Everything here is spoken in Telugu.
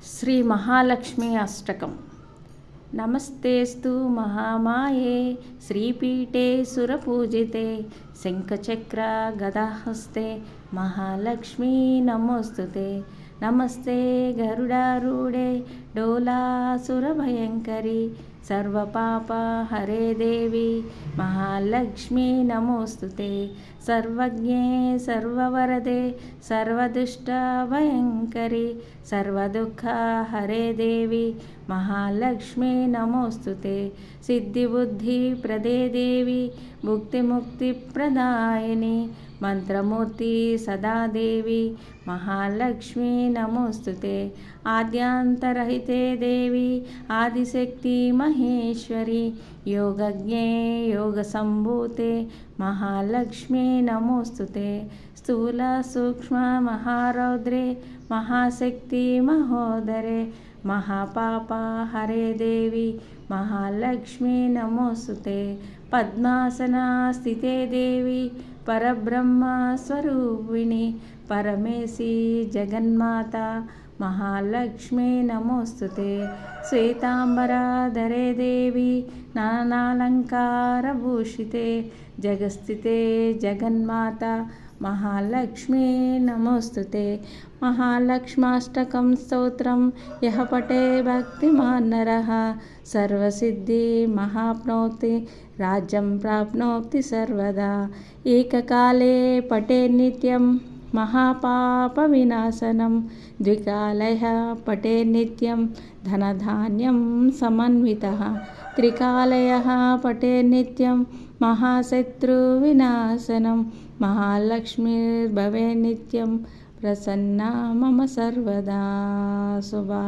శ్రీ మహాలక్ష్మి అష్టకం. నమస్తేస్తు మహామాయే శ్రీపీఠే సురపూజితే శంఖచక్ర గదాహస్తే మహాలక్ష్మీ నమోస్తుతే. నమస్తే గరుడారూఢే డోలాసురభయంకరి సర్వపాప హరే దేవి మహాలక్ష్మీ నమోస్తుతే. సర్వజ్ఞే సర్వవరదే సర్వదుష్టభయంకరి సర్వదుఃఖ హరే దేవి మహాలక్ష్మీ నమోస్తుతే. సిద్ధిబుద్ధి ప్రదే దేవి ముక్తి ప్రదాయిని మంత్రమూర్తి సదాదేవి మహాలక్ష్మీ నమోస్తుతే. ఆద్యాంతరహితే దేవి ఆదిశక్తి మహేశ్వరి యోగజ్ఞే యోగసంభూతే మహాలక్ష్మీ నమోస్తుతే. స్థూల సూక్ష్మ మహారౌద్రే మహాశక్తి మహోదరే మహాపాప హరే దేవి మహాలక్ష్మీ నమోస్తుతే. పద్మాసన స్థితే దేవి పరబ్రహ్మ స్వరూపిణి పరమేశి జగన్మాత మహాలక్ష్మీ నమోస్తుతే. శ్వేతాంబరధరే దేవి నానాలంకారభూషితే జగస్థితే జగన్మాత మహాలక్ష్మీ నమోస్తుతే. మహాలక్ష్మాష్టకం స్తోత్రం యః పఠే భక్తిమాన్ నరః సర్వసిద్ధి మహాప్నోతి రాజ్యం ప్రాప్నోతి సర్వదా. ఏకకాలే పఠే నిత్యం మహాపాప వినాశనం ద్వికాలయ పఠే నిత్యం ధనధాన్యం సమన్వితః త్రికాలయః పఠే నిత్యం మహాశత్రు వినాశనం మహాలక్ష్మీర్భవే నిత్యం ప్రసన్నా మమ సర్వదా శుభా.